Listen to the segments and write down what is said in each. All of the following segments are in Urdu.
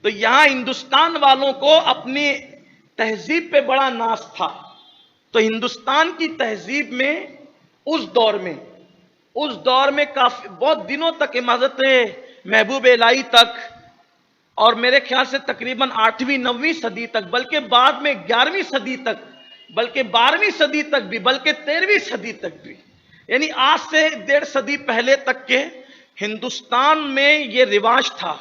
تو یہاں ہندوستان والوں کو اپنی تہذیب پہ بڑا ناز تھا. تو ہندوستان کی تہذیب میں اس دور میں کافی بہت دنوں تک حضرت محبوب الہی تک، اور میرے خیال سے تقریباً 8ویں 9ویں صدی تک، بلکہ بعد میں 11ویں صدی تک، بلکہ 12ویں صدی تک بھی، بلکہ 13ویں صدی تک بھی، یعنی آج سے 1.5 صدی پہلے تک کے ہندوستان میں یہ رواج تھا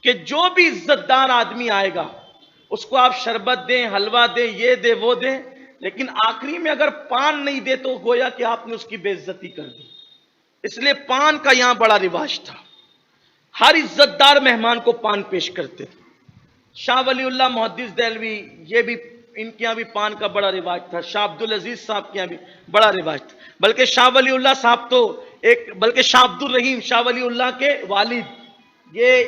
کہ جو بھی عزت دار آدمی آئے گا اس کو آپ شربت دیں، حلوہ دیں، یہ دیں وہ دیں، لیکن آخری میں اگر پان نہیں دے تو گویا کہ آپ نے اس کی بے عزتی کر دی. اس لیے پان کا یہاں بڑا رواج تھا. ہر عزت دار مہمان کو پان پیش کرتے تھے. شاہ ولی اللہ محدث دہلوی، یہ بھی ان کے یہاں بھی پان کا بڑا رواج تھا. شاہ عبدالعزیز صاحب کے یہاں بھی بڑا رواج تھا. بلکہ شاہ ولی اللہ صاحب تو بلکہ شاہ عبد الرحیم شاہ ولی اللہ کے والد، یہ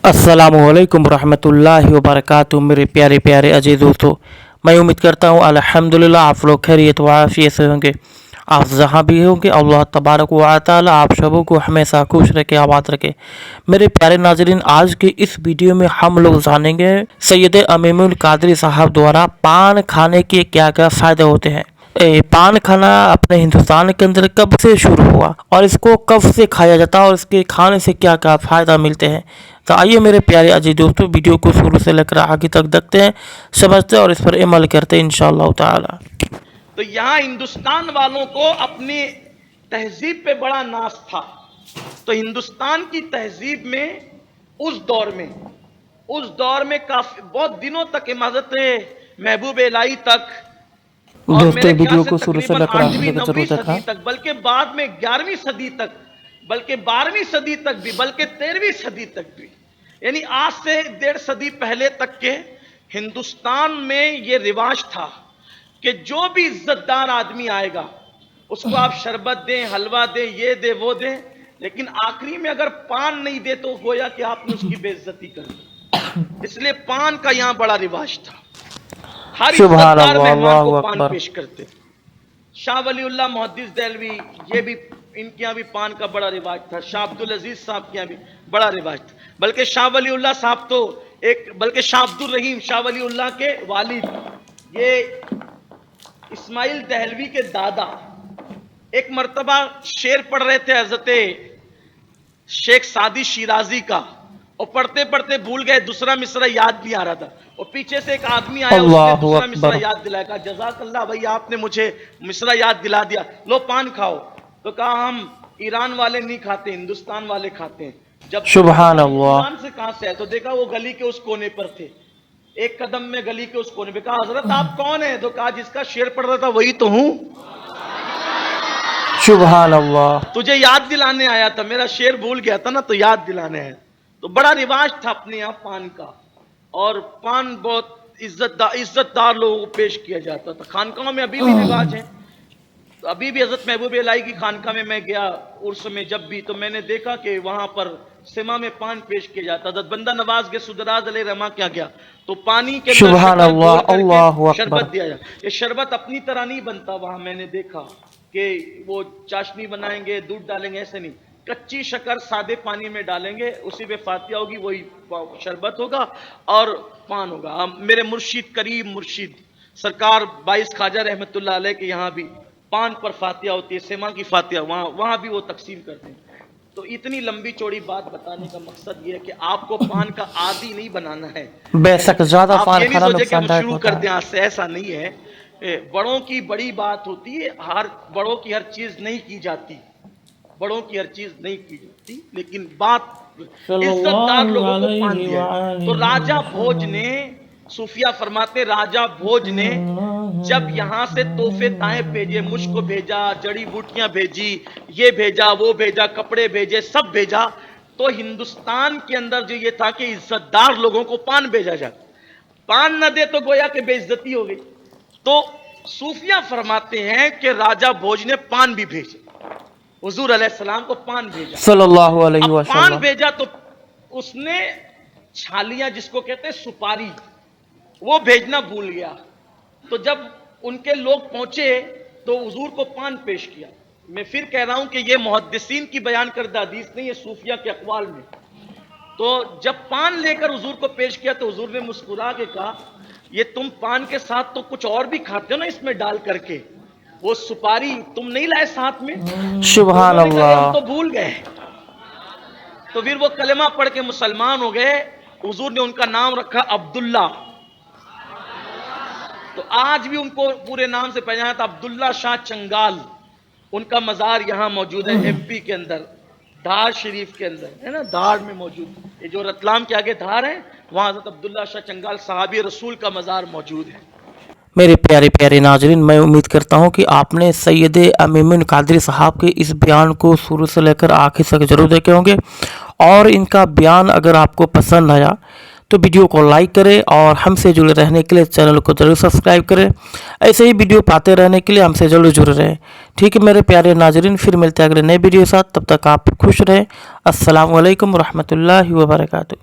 السلام علیکم ورحمۃ اللہ وبرکاتہ. میرے پیارے پیارے عزیز دوستو، میں امید کرتا ہوں الحمدللہ آپ لوگ خیریت و عافیت سے ہوں گے. آپ جہاں بھی ہوں گے اللہ تبارک و تعالی آپ سبوں کو ہمیشہ خوش رکھے، آباد رکھے. میرے پیارے ناظرین، آج کی اس ویڈیو میں ہم لوگ جانیں گے سید امیم القادری صاحب دوارا پان کھانے کے کیا کیا فائدے ہوتے ہیں. پان کھانا اپنے ہندوستان کے اندر کب سے شروع ہوا اور اس کو کب سے کھایا جاتا ہے اور اس کے کھانے سے کیا کیا فائدہ ملتے ہیں. تو آئیے میرے پیارے عزیز دوستو، ویڈیو کو شروع سے لے کر آگے تک دیکھتے ہیں، سمجھتے ہیں اور اس پر عمل کرتے ہیں انشاءاللہ تعالی. تو یہاں ہندوستان والوں کو اپنی تہذیب پہ بڑا ناز تھا. تو ہندوستان کی تہذیب میں اس دور میں کافی بہت دنوں تک حضرت محبوب الہی تک، اور دوستو میرے خیال ویڈیو سے کو شروع سے تقریباً لے کر آخر 8ویں تک ضرور 9ویں دیکھنا. صدی تک، بلکہ بعد میں 11ویں صدی تک، بلکہ 12ویں صدی تک بھی، بلکہ 13ویں صدی تک بھی، یعنی آج سے 1.5 صدی پہلے تک کے ہندوستان میں یہ رواج تھا کہ جو بھی عزت دار آدمی آئے گا اس کو آپ شربت دیں، حلوہ دیں، یہ دیں وہ دیں، لیکن آخری میں اگر پان نہیں دے تو گویا کہ آپ نے اس کی بے عزتی کر دی. اس لیے پان کا یہاں بڑا رواج تھا. ہر عزت سبحان دار اللہ، مہمان کو اللہ پان اکبر. پیش کرتے تھے. شاہ ولی اللہ محدث دہلوی، یہ بھی ان کے یہاں بھی پان کا بڑا رواج تھا. شاہ عبدالعزیز صاحب کے یہاں بھی بڑا رواج تھا. بلکہ شاہ ولی اللہ صاحب تو بلکہ شاہ عبد الرحیم شاہ ولی اللہ کے والد، یہ اسماعیل دہلوی کے دادا، ایک مرتبہ شعر پڑھ رہے تھے حضرت شیخ سعدی شیرازی کا، اور پڑھتے پڑھتے بھول گئے، دوسرا مصرع یاد نہیں آ رہا تھا، اور پیچھے سے ایک آدمی آیا، اس نے اللہ دوسرا مصرع اکبر. یاد دلایا. کہا جزاک اللہ بھائی، آپ نے مجھے مصرع یاد دلا دیا، لو پان کھاؤ. تو کہا ہم ایران والے نہیں کھاتے، ہندوستان والے کھاتے ہیں. جب پوچھا سبحان بھائی اللہ. ایران سے کہاں سے ہے، تو دیکھا وہ گلی کے اس کونے پر تھے، ایک قدم میں گلی کے اس کونے پہ. کہا حضرت آپ کون ہیں؟ تو کہا جس کا شعر پڑھ رہا تھا وہی تو ہوں، سبحان اللہ. تجھے یاد دلانے آیا تھا، میرا شعر بھول گیا تھا نا تو یاد دلانے آیا. تو بڑا رواج تھا اپنے یہاں پان کا، اور پان بہت عزت دار لوگوں کو پیش کیا جاتا تھا. خانقاہوں میں ابھی بھی رواج ہے. تو ابھی بھی حضرت محبوب الہی کی خانقاہ میں گیا عرس میں جب بھی، تو میں نے دیکھا کہ وہاں پر سما میں پان پیش کیا جاتا تھا. بندہ نواز کے سدراز علیہ رحمہ کیا گیا تو پانی کے اندر سبحان شکر اللہ، گھول کر کے اللہ اکبر. شربت دیا جاتا. یہ شربت اپنی طرح نہیں بنتا وہاں، میں نے دیکھا کہ وہ چاشنی بنائیں گے، دودھ ڈالیں گے، ایسے نہیں. کچی شکر سادے پانی میں ڈالیں گے، اسی پہ فاتحہ ہوگی، وہی شربت ہوگا اور پان ہوگا. میرے مرشد کریم مرشد سرکار بائیس خواجہ رحمت اللہ علیہ کے یہاں بھی پان پر فاتحہ ہوتی ہے، سیما کی فاتحہ وہاں بھی وہ تقسیم کرتے ہیں. تو اتنی لمبی چوڑی بات بتانے کا مقصد یہ ہے کہ آپ کو پان کا عادی نہیں بنانا ہے. بے شک زیادہ آپ پان یہ نہیں کھانا سوچے کہ ہم نقصان دائک شروع کر ہوتا دیں ہے. آج سے، ایسا نہیں ہے. بڑوں کی بڑی بات ہوتی ہے، بڑوں کی ہر چیز نہیں کی جاتی، بڑوں کی ہر چیز نہیں کی جاتی، لیکن بات صلی عزت دار اللہ لوگوں کو پان علیہ دیا ہے. تو وآلہ راجہ بھوج وسلم. نے، صوفیہ فرماتے راجہ بھوج نے جب یہاں سے تحفے تائیں بھیجے، مجھ کو بھیجا، جڑی بوٹیاں بھیجی، یہ بھیجا، وہ بھیجا، کپڑے بھیجے، سب بھیجا، تو ہندوستان کے اندر جو یہ تھا کہ عزت دار لوگوں کو پان بھیجا جائے. پان نہ دے تو گویا کہ بے عزتی ہو گئی. تو صوفیہ فرماتے ہیں کہ راجہ بھوج نے پان بھی بھیجے، حضور علیہ السلام کو پان بھیجا. صلی اللہ علیہ اب پان وسلم. بھیجا تو اس نے چھالیاں، جس کو کہتے ہیں سپاری، وہ بھیجنا بھول گیا. تو جب ان کے لوگ پہنچے تو حضور کو پان پیش کیا. میں پھر کہہ رہا ہوں کہ یہ محدثین کی بیان کردہ حدیث نہیں، یہ صوفیہ کے اقوال میں. تو جب پان لے کر حضور کو پیش کیا تو حضور نے مسکرا کے کہا یہ تم پان کے ساتھ تو کچھ اور بھی کھاتے ہو نا اس میں ڈال کر کے، وہ سپاری تم نہیں لائے ساتھ میں؟ سبحان انہوں نے کہا، ہم اللہ. تو بھول گئے. تو پھر وہ کلمہ پڑھ کے مسلمان ہو گئے. حضور نے ان کا نام رکھا عبداللہ. تو آج بھی ان کو پورے نام سے پہچانا تھا، عبداللہ شاہ چنگال. ان کا مزار یہاں موجود ہے ایم پی کے اندر، دھار شریف کے اندر ہے نا، دھار میں موجود. یہ جو رتلام کے آگے دھار ہے وہاں حضرت عبداللہ شاہ چنگال صحابی رسول کا مزار موجود ہے. میرے پیارے پیارے ناظرین، میں امید کرتا ہوں کہ آپ نے سید امیم قادری صاحب کے اس بیان کو شروع سے لے کر آخر تک ضرور دیکھے ہوں گے، اور ان کا بیان اگر آپ کو پسند آیا تو ویڈیو کو لائک کریں اور ہم سے جڑے رہنے کے لیے چینل کو ضرور سبسکرائب کریں. ایسے ہی ویڈیو پاتے رہنے کے لیے ہم سے ضرور جڑے رہیں. ٹھیک ہے میرے پیارے ناظرین، پھر ملتے ہیں اگلے نئے ویڈیو کے ساتھ. تب تک آپ خوش رہیں. السلام علیکم ورحمۃ اللہ وبرکاتہ.